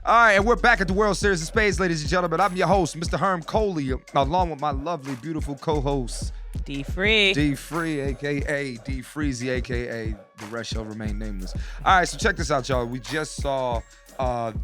All right, and we're back at the World Series of Spades, ladies and gentlemen. I'm your host, Mr. Herm Coley, along with my lovely, beautiful co-host, D Free, a.k.a. D Freezy, a.k.a. the rest shall remain nameless. All right, so check this out, y'all. We just saw we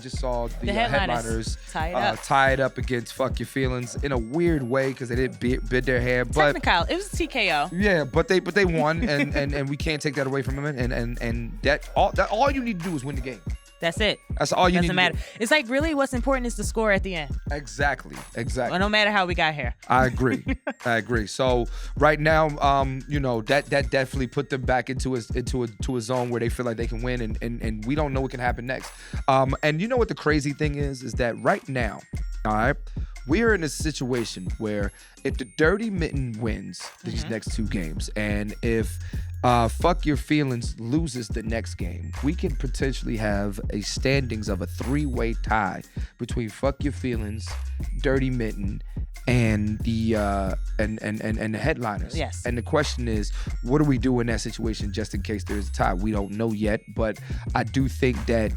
just saw the headliners tie it up against Fuck Your Feelings in a weird way because they didn't bid their hand. But technical, it was TKO. Yeah, but they won, and we can't take that away from them. And that all you need to do is win the game. That's it. That's all you need to do. Doesn't matter. It's like really what's important is the score at the end. Exactly. Well, no matter how we got here. I agree. So right now, that definitely put them back into a zone where they feel like they can win, and we don't know what can happen next. And you know what the crazy thing is that right now, all right, we're in a situation where if the Dirty Mitten wins these next two games, and if Fuck Your Feelings loses the next game, we can potentially have a standings of a three-way tie between Fuck Your Feelings, Dirty Mitten, and the and the headliners. Yes. And the question is, what do we do in that situation just in case there's a tie? We don't know yet, but I do think that,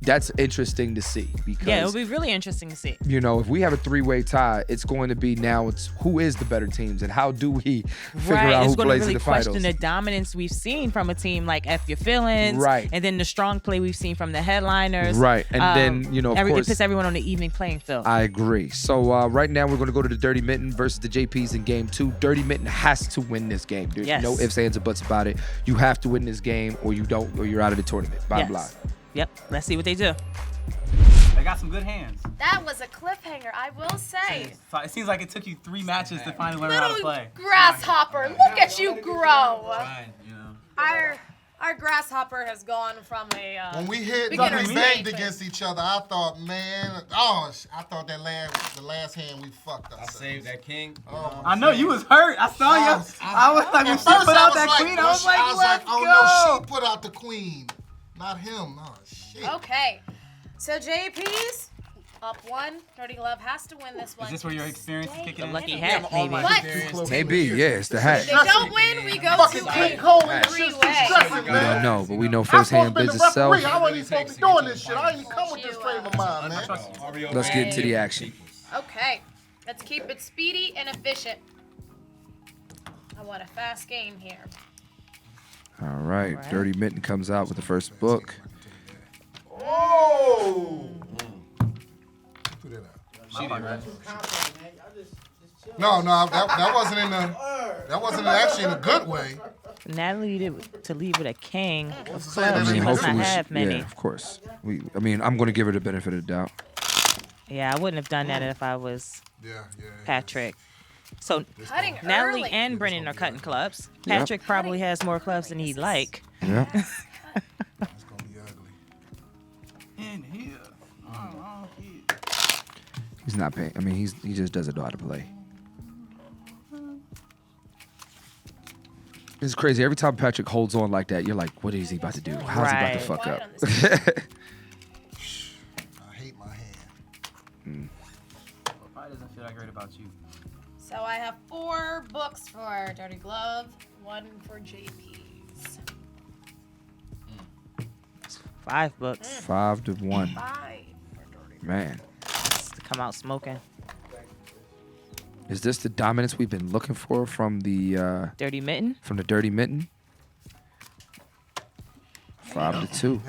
that's interesting to see because it'll be really interesting to see. If we have a three-way tie, it's going to be now it's who is the better teams and how do we figure out who plays in the finals. It's going to really question the dominance we've seen from a team like F Your Feelings, right? And then the strong play we've seen from the headliners, right? And then of course, it puts everyone on the evening playing field. I agree. So right now we're going to go to the Dirty Mitten versus the JPs in game 2. Dirty Mitten has to win this game. There's no ifs, ands, or buts about it. You have to win this game, or you don't, or you're out of the tournament. Bottom line. Yep. Let's see what they do. They got some good hands. That was a cliffhanger, I will say. It seems like it took you 3 matches to finally learn how to play. Grasshopper, look at you grow. Right, Our grasshopper has gone from a when we banged against each other, I thought, man, I thought the last hand we fucked up. I saved that king. Oh, I know you was hurt. I saw you. I was like, when she put out that queen, I was like, let's go. No, she put out the queen, not him. Oh shit. Okay, so JP's up 1. Dirty Glove has to win this one. Is this where your experience is kicking in? Lucky hat, maybe. Maybe, it's the hat. If they don't win, we go to a 3-way. We don't know, but we know firsthand business self. I wasn't even supposed to be doing this shit. I didn't come with this frame of mind, man. Let's get into the action. Okay, let's keep it speedy and efficient. I want a fast game here. All right. Dirty Mitten comes out with the first book. Oh! No, that wasn't in the. That wasn't actually in a good way. Natalie needed to leave with a king. Of course, I mean, she must not have many. Yeah, of course. I'm going to give her the benefit of the doubt. Yeah, I wouldn't have done that if I was Patrick. So Natalie early. and Brennan are cutting clubs. Patrick probably has more clubs than he'd like. Yeah. It's gonna be ugly. In here. He's not paying. I mean, he just doesn't know how to play. It's crazy. Every time Patrick holds on like that, you're like, what is he about to do? How's he about to fuck up? I hate my hand. Probably doesn't feel that great about you. So I have 4 books for Dirty Glove, 1 for JP's. 5 books. 5 to 1. 5 for Dirty Man. Come out smoking. Is this the dominance we've been looking for from the Dirty Mitten? From the Dirty Mitten? 5 to 2.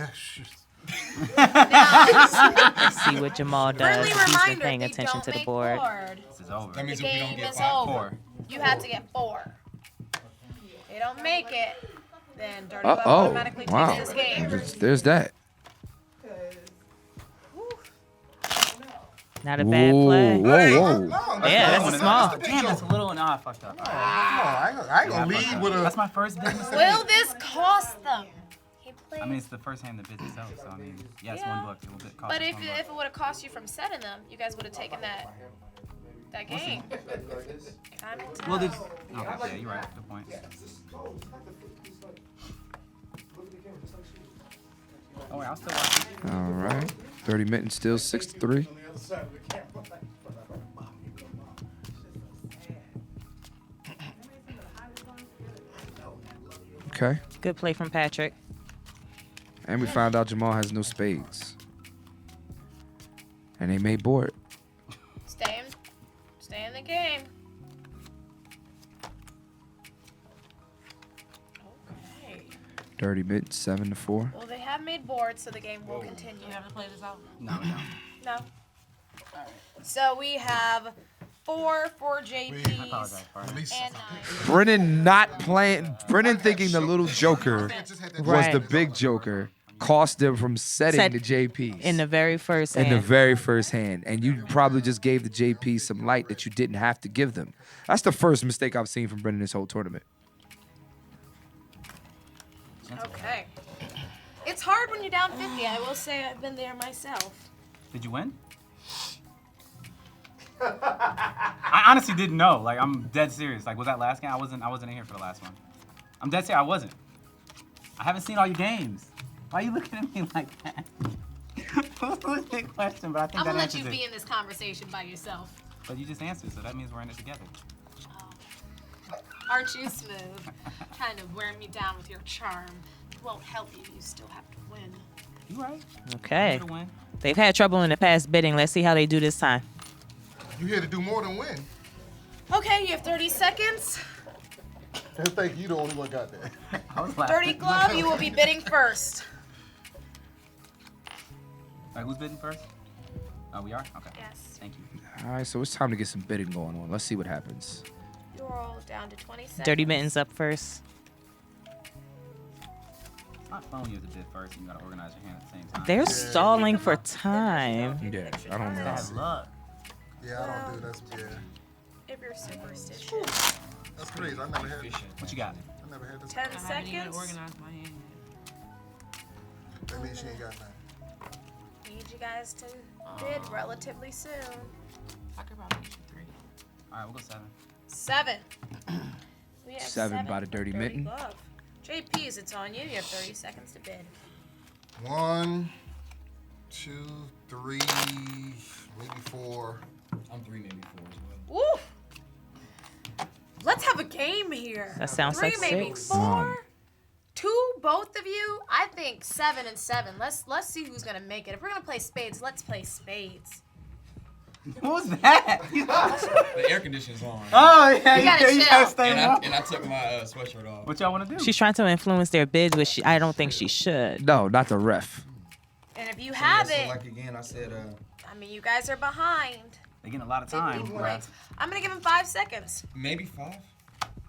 Let's see what Jamal does. He's been paying attention to the board. This is over. That means The if we don't game get is 5, over. 4. You have to get 4. If they don't make it, then Dirty Glove automatically takes this game. There's that. Not a bad play. Whoa. Yeah, that's a small. Damn, that's a little. I fucked up. I ain't gonna lead with a. That's my first business. Will this cost them? He plays. I mean, it's the first hand the business sells, so I mean, it's 1 book. It will cost But us if 1 it would have cost you from setting them, you guys would have taken that game. Time to tell. Well, yeah, you're right. Good point. Oh, wait, I'll still watch it. All right. 30 Mitten still 6 to 3. Okay. Good play from Patrick. And we found out Jamal has no spades. And they made board. Stay in the game. Okay. Dirty Mitten, 7-4. Well, they have made board, so the game will continue. You have to play this out? No. No. So we have 4 for JP's I apologize, Barney. and 9. Brennan not playing. Brennan thinking the little joker was Right. the big joker. Cost them from setting Set the JPs. In the very first in the hand. very first hand. And you probably just gave the JPs some light that you didn't have to give them. That's the first mistake I've seen from Brennan this whole tournament. Okay. It's hard when you're down 50. I will say I've been there myself. Did you win? I honestly didn't know. Like, I'm dead serious. Like, was that last game? I wasn't in here for the last one. I'm dead serious. I wasn't. I haven't seen all your games. Why are you looking at me like that? That was a big question, but I think I'm that gonna let answers you be it. in this conversation by yourself. But you just answered, so that means we're in it together. Aren't you smooth? Kind of wearing me down with your charm. It won't help you. You still have to win. You right. Okay. You here to win. They've had trouble in the past bidding. Let's see how they do this time. You here to do more than win. Okay, you have 30 seconds. I think you the only one got that. I was laughing. Dirty Glove, you will be bidding first. All right, who's bidding first? Oh, we are? Okay. Yes. Thank you. All right, so it's time to get some bidding going on. Let's see what happens. You're all down to 20 seconds. Dirty Mitten's up first. It's not fun when you have to bid first and you gotta organize your hand at the same time. They're stalling for time. Yeah, I don't know. Bad luck. Yeah, I don't do that. Yeah. If you're superstitious. That's crazy. I never had this. What you got? I never had this. 10 I haven't even seconds. organized my hand yet. That means she ain't got nothing. Need you guys to bid relatively soon. I could probably get you 3. All right, we'll go 7. 7. We have 7 by the Dirty Mitten. Glove. JP's, it's on you. You have 30 seconds to bid. 1, 2, 3, maybe 4. I'm 3, maybe 4 as well. Woo! Let's have a game here. That sounds 3, like maybe 6. 4. 2, both of you. I think 7 and 7. Let's see who's gonna make it. If we're gonna play spades, let's play spades. What was that? The air conditioning's on. Oh, yeah, You gotta you chill. gotta stay And up. I took my sweatshirt off. What y'all wanna do? She's trying to influence their bids, which I don't think she should. No, not the ref. And if you have So it, like again, I said, I mean, you guys are behind. They're getting a lot of 50 time. points. I'm gonna give him 5 seconds. maybe 5,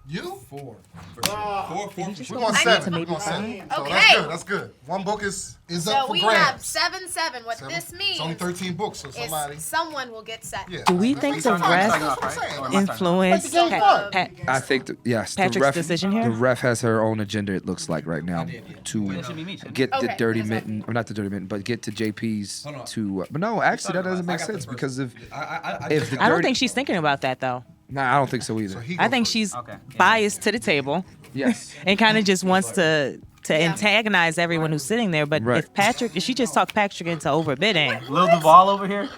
You? 4, for sure. 4 for We're sure. going I need 7. to We're maybe going 7. So Okay. that's good. That's good. One book is up So for we grabs. have 7-7. What 7. this means It's only 13 books, so somebody. is someone will get set. Yeah. Do we That's think what the I'm saying. ref That's what I'm saying. Or my turn. Influence Let the game start. I think, yes, the Patrick's ref, decision here? the ref has her own agenda, it looks like right now, It to should be me, shouldn't it? get the Okay, Dirty yes, Mitten, or not the Dirty Mitten, but get to JP's Hold on. to, but no, actually that doesn't I make got the sense first because one. if, I if the I don't Dirty, think she's thinking about that, though. nah, I don't think so either. So he I goes think first. she's Okay, yeah. biased to the table Yes. and kind of just wants to antagonize everyone who's sitting there. But Right. if she just talked Patrick into overbidding, Lil Duval over here.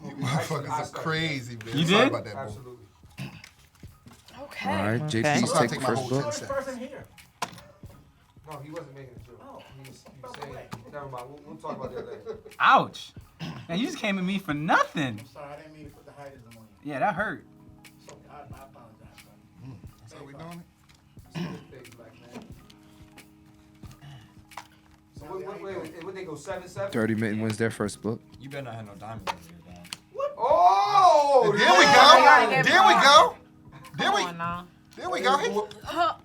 You motherfuckers are crazy, man. You Sorry did? about that, boy. Okay. All right, Okay. JP's Let's not take take the my first whole book. 10 seconds. No, he wasn't making a joke. He's saying, never mind, we'll talk about that later. Ouch. Man, you just came at me for nothing. Sorry, I didn't mean to put the height on you. Yeah, that hurt. So I apologize, son. That's how we doing it? So what they go 7-7? Dirty Mitten wins their first book. You better not have no diamonds in here, dog. Oh! There we go. There we go. There Come we on now. There we go.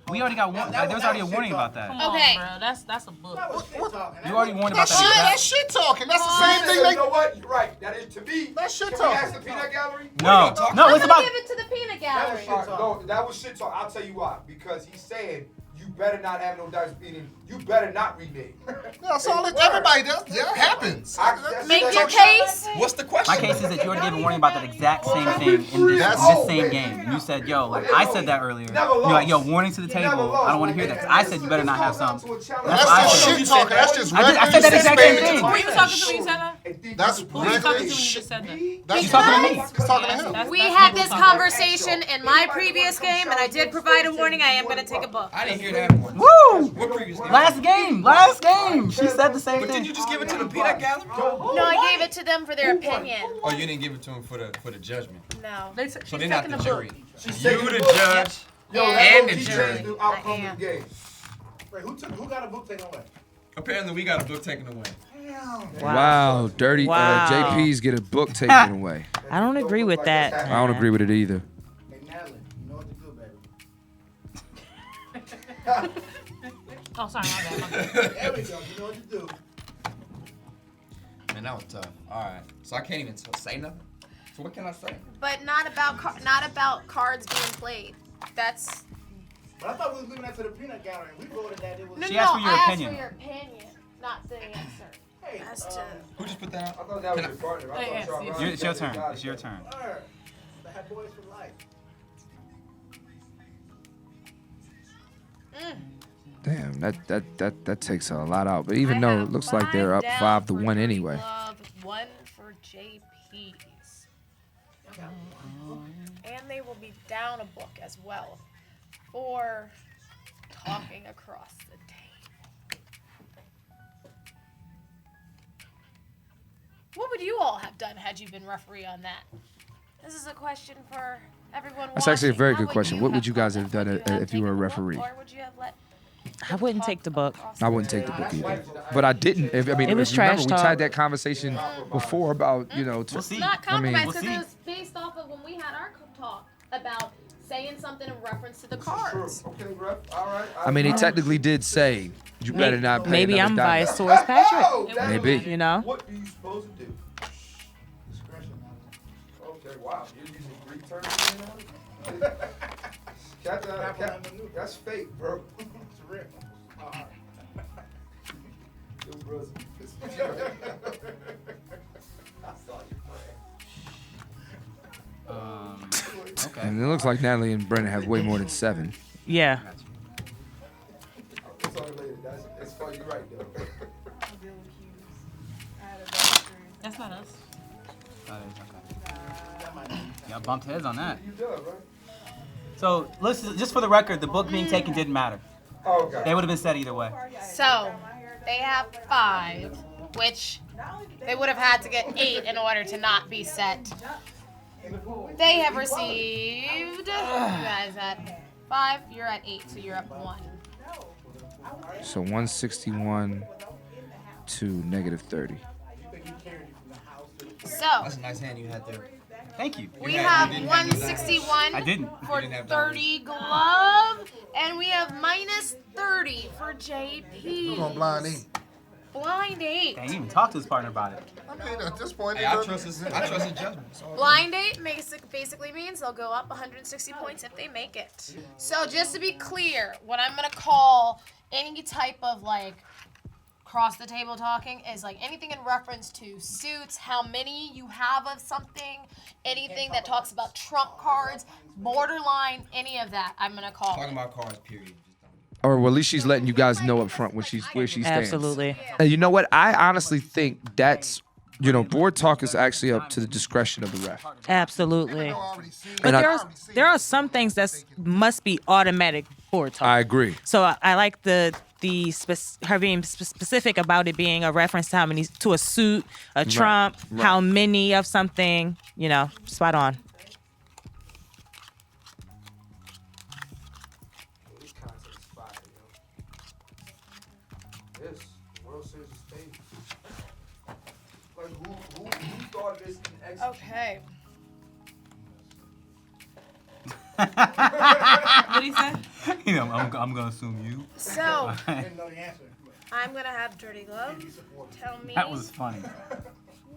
We already got one. Like, there was already a warning about that. Okay. Bro, that's a book. That was shit talking. You already warned about That's shit. that. That's shit talking. That's the same thing You they. know what? You're right. That is to me. That's shit Can we ask talking. the peanut gallery? No, no, I'm it's gonna about. give it to the peanut That was gallery. no, that was shit talk. I'll tell you why. Because he's saying you better not have no dice beating. You better not renege. That's all that everybody does. Yeah, it happens. Make your case. What's the question? My case is that you already gave a warning about that exact same thing in this same game. You said, yo, like I said that earlier. You're like, yo, warning to the table. I don't want to hear that. 'Cause I said you better not have some. That's That's what I just said. shit talking. That's just I said that regular exact same spades. thing. Were you talking to me, you said that? think That's you Who are you talking to when you shit. just said that? That's talking to me. He's talking to him. We had this conversation in my previous game, and I did provide a warning. I am going to take a book. I didn't hear that one. Woo! What previous game? Last game. She said the same But thing. did you just give it to the peanut gallery? No, I gave it to them for their opinion. Oh, you didn't give it to him for the judgment. No. So they're not the jury. She's You taking the book. judge. Yo, And that the OG jury. changed the outcome I of am. the game. Wait, who got a book taken away? Apparently, we got a book taken away. Wow, dirty. Wow. JP's get a book taken away. I don't agree with that. I don't agree with it either. Hey, Natalie, you know what to do, baby. Oh, sorry, my bad. There we go. You know what to do. Man, that was tough. All right. So I can't even say nothing. So what can I say? But not about cards being played. That's But I thought we was leaving that to the peanut gallery. We voted that it was. no, She no. asked for your I opinion. asked for your opinion, not the answer. Hey, As to Who just put that I out? thought that was your partner. I Hey, thought yes, y'all It's your turn. It's your turn. Sir, the head boys for life. Damn, that takes a lot out. But even I though have it looks like they're up down 5-1 for anyway. Glove, 1 for JP's. And they will be down a book as well for talking across the table. What would you all have done had you been referee on that? This is a question for everyone That's actually a watching. very How good question. What would you guys have done Would you if you were a taken the book, referee? Or would you have let I wouldn't take the book. I wouldn't take the book either. But I didn't. I mean, It was if you remember, trash we talk. had that conversation before about, you know, We'll see. not I mean- compromise We'll because see. it was based off of when we had our talk about saying something in reference to the cards. Okay, ref. All right. I mean, he technically did say, you better not pay Maybe another I'm dime." biased towards Patrick. Oh, that's Maybe. You know? What are you supposed to do? Discretion, Natalie. Okay, wow. You're using Greek terms here now? That's fake, bro. It's real. Yo, bros. I saw you playing. Okay. And it looks like Natalie and Brennan have way more than 7. Yeah. It's on later. That's funny. You're right, though. That's not us. Y'all bumped heads on that. You done, right? So, listen, just for the record, the book being taken didn't matter. Oh, God. They would have been said either way. So they have 5, which they would have had to get 8 in order to not be set. They have received. You guys at 5. You're at 8, so you're up 1. So 161 to negative 30. So That's a nice hand you had there. Thank you. we You have didn't have 161 I didn't. for You didn't have 30 glove, and we have minus 30 for JP. We're gonna blind eat. Blind 8. Dang, you even talked to his partner about it. I mean, at this point, Hey, I trust his judgment. It's all good. Blind 8 basically means they'll go up 160 points if they make it. So just to be clear, what I'm gonna call any type of like cross the table talking is like anything in reference to suits, how many you have of something, anything that talks about trump cards, borderline, any of that, I'm gonna call Talking it. about cards, period. Or well, at least she's letting you guys know up front where she stands. Absolutely. And you know what? I honestly think that's, you know, board talk is actually up to the discretion of the ref. Absolutely. I already seen But And there are some things that must be automatic board talk. I agree. So I like her being specific about it being a reference to how many to a suit, a trump, right. how many of something. You know, spot on. This concept is fire, yo. This World Series of Spades. Like who thought of this and executed? Okay. What did he say? You know, I'm gonna assume you. So I didn't know the answer. I'm gonna have Dirty Glove tell me That was funny.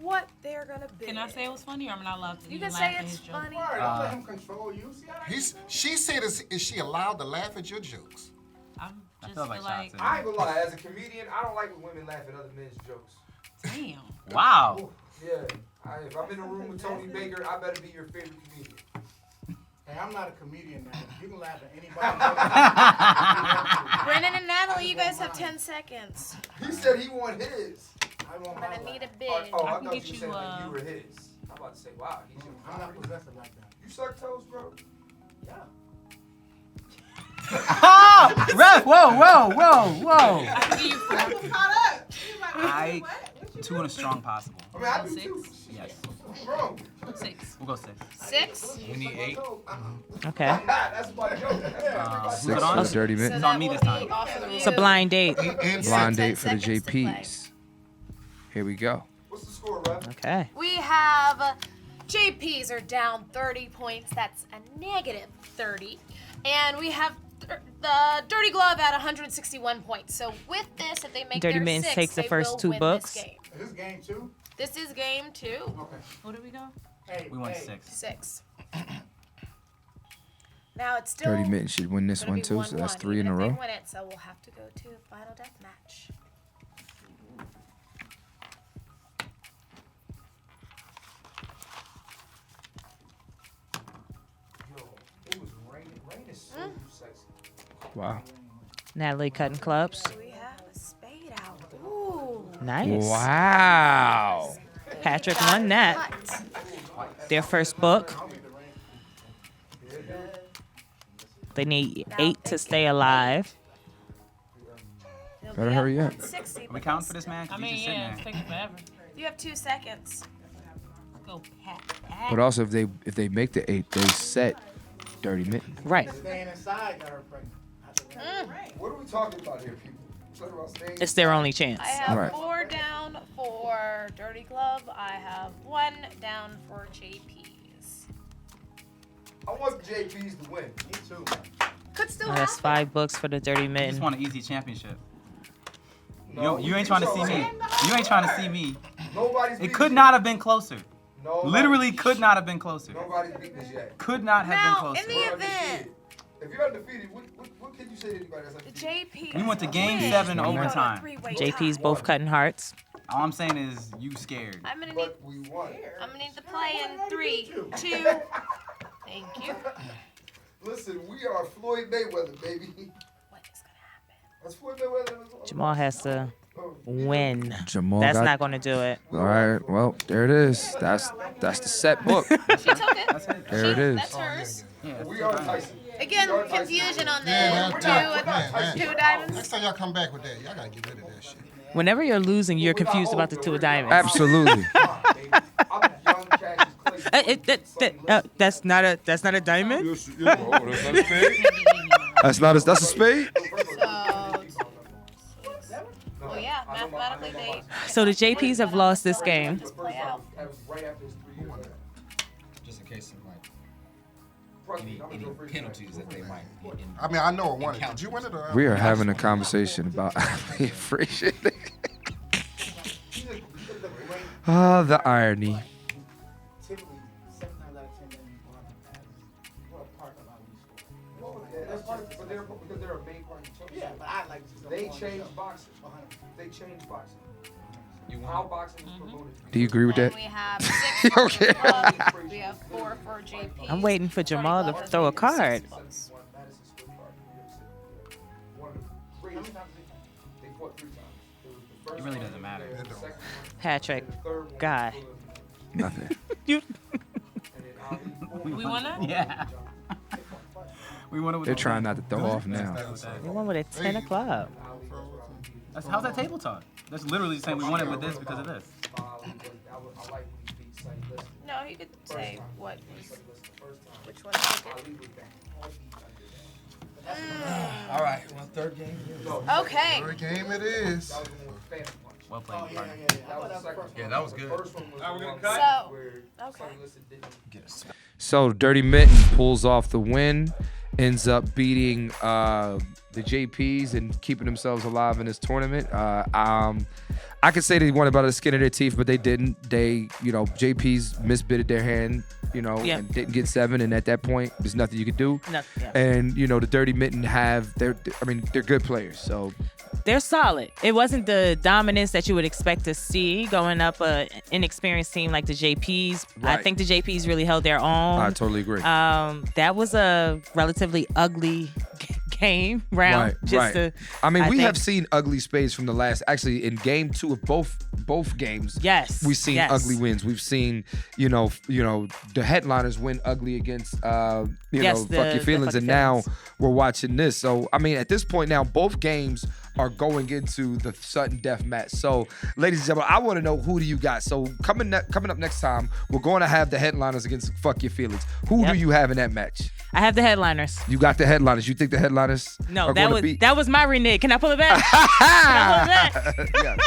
what they're gonna be. Can I say it was funny, or am I not allowed to You even can laugh say at it's his joke? funny. All right, don't let him control you. See how that She said, is she allowed to laugh at your jokes? I'm I just feel feel like like, shots I ain't gonna lie, as a comedian, I don't like when women laugh at other men's jokes. damn. Wow. Yeah. If I'm in a room with Tony Baker, I better be your favorite comedian. Hey, I'm not a comedian now. You can laugh at anybody. Brennan and Natalie, you guys have 10 seconds. He said he want his. I want I'm my gonna need a life. bid. Oh, I I thought can you get were you, saying like you were his. I'm about to say, wow, he's your I'm not property. possessive like that. You suck toes, bro? Yeah. Oh, Ref, whoa. I can give you 4. I 2 in a strong possible. I mean, I do 6. too. Yes. Bro. 6. We'll go 6. 6. We need 8. Okay. That's my joke. Who's Six it for on? the Dirty So Mitten. It's that on me will this time. be off of It's a you. blind date. Blind date for the 10 seconds to play. JPs. Here we go. What's the score, Ref? Okay. We have JPs are down 30 points. That's a negative 30. And we have the Dirty Glove at 161 points. So with this, if they make Dirty their Mittens 6, takes the they first will 2 win books. This game. Is this game 2? This is game 2. Okay. Where do we go? Hey, We won hey. 6. 6. Now it's still Dirty Mitten should win this gonna one be too, so that's 1-1, 3 in even a if row. They win it, so we'll have to go to final death match. Yo, it was raining. Rain is so sexy. Wow. Natalie cutting clubs. We have a spade out. Ooh. Nice. Wow. Patrick won that. Cut. Their first book. They need 8 to stay alive. They'll Better be hurry up up. 160, Are we but counting for this, man? 'Cause I he's mean, just sitting yeah, it's there. taking forever. You have 2 seconds. Let's go, Pat. But also, if they make the 8, they set Dirty Mitten. Right. Staying inside got her pregnant. What are we talking about here, people? We're talking about staying. It's their only chance. I have Right. 4 down for Dirty Glove. I have 1 down for JPs. I want the JPs to win. Me too. Could still That's happen. 5 books for the Dirty You just Mitten. want an easy championship. No, You ain't trying to see me. You ain't trying to see me. Nobody's It beaten could us not have been closer. yet. Nobody's Literally beat could you. not have been closer. Nobody's beaten us yet. Could not have Now, been closer. in the We're event, undefeated. If you're undefeated, what can you say to anybody that's the undefeated? JPs. We went to game win, 7 we'll go to a overtime. 3-way JP's tie. both cutting hearts. All I'm saying is you scared. I'm gonna need. But we won. I'm gonna need to play in 3, 2. Thank you. Listen, we are Floyd Mayweather, baby. What is gonna happen? That's Floyd Mayweather. Jamal has to win. Jamal That's got. not going to do it. All right. Well, there it is. That's the set book. She took it. There it is. That's hers. Yeah, We are Tyson. Again, confusion on the Yeah, man. two diamonds. Next time y'all come back with that, y'all gotta get rid of that shit. Whenever you're losing, you're confused about the 2 of diamonds. Absolutely. I'm young Cassius Clay. That's not a diamond. That's a spade. Well, yeah, mathematically they So the JPs have lost this game. play out. Just in case of like any penalties that they might be in. I mean, I know it won it. Did you win it or? We are having a conversation about free. Ah, the irony. Typically, 7 times out of 10, then you go out and pass. What a part of how we score. But they're a main part of the championship. Yeah, but I like to They go on the changed show. boxing. 100%. They changed boxing. You How won. boxing is promoted. to be Do you agree with And that? we have 6 for Okay. the club. We have 4 for JP. I'm waiting for Jamal to throw a card. Madison Square Garden, New York City. One of the greatest. They fought 3 times. It was the first It really one, doesn't matter. the second one, Patrick, and the third one guy. was Nothing. You. and then Ali. We won that? Yeah. We won it with They're the trying win. not to throw off now. They won with a 10 o'clock. That's how's that table talk? That's literally saying we won it with this because of this. I like when he beat Sonny Liston. No, you could say what Sonny Liston the first time. which one took it. Ali was the heavy under All right, well, third game. Okay. Third game it is. that. That was the one with Phantom Punch. Well played, Oh, yeah, partner. yeah, yeah. I That thought was the that was second first one. Yeah, that was The good. first one was the one So, where okay. Sonny Liston didn't Get us. So Dirty Mitten pulls off the win, ends up beating the JPs and keeping themselves alive in this tournament. I could say they won it by the skin of their teeth, but they didn't. They, JPs misbitted their hand, Yeah. and didn't get 7. And at that point, there's nothing you could do. Nothing. Yeah. And the Dirty Mitten they're good players. So They're solid. It wasn't the dominance that you would expect to see going up an inexperienced team like the JPs. I Right. think the JPs really held their own. I totally agree. That was a relatively ugly game round. I mean, we think- have seen ugly spades from the last. Actually, in game 2 of both games, Yes, we've seen yes. ugly wins. We've seen, the headliners win ugly against, Yes, fuck the your feelings, Fuck and Your now Feelings. we're watching this. So, I mean, at this point now, both games are going into the sudden death match. So, ladies and gentlemen, I want to know, who do you got? So, coming up next time, we're going to have the headliners against Fuck Your Feelings. Who do you have in that match? I have the headliners. You got the headliners. You think the headliners No, are that going was to beat? that was my renege. Can I pull it back? Can I pull it back? Yeah.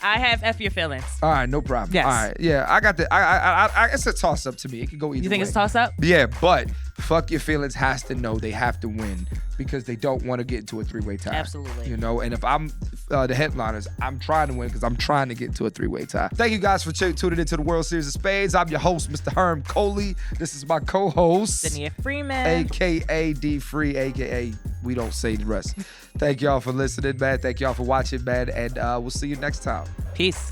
I have F Your Feelings. All right, no problem. Yes. All right, yeah, I got the. I it's a toss up to me. It can go either You think way. it's a toss up? Yeah, but Fuck Your Feelings has to know they have to win because they don't want to get into a 3-way tie. Absolutely. And if I'm the headliners, I'm trying to win because I'm trying to get into a 3-way tie. Thank you guys for tuning into the World Series of Spades. I'm your host, Mr. Herm Coley. This is my co-host, Dania Freeman. AKA D Free, AKA we don't say the rest. Thank y'all for listening, man. Thank y'all for watching, man. And we'll see you next time. Peace.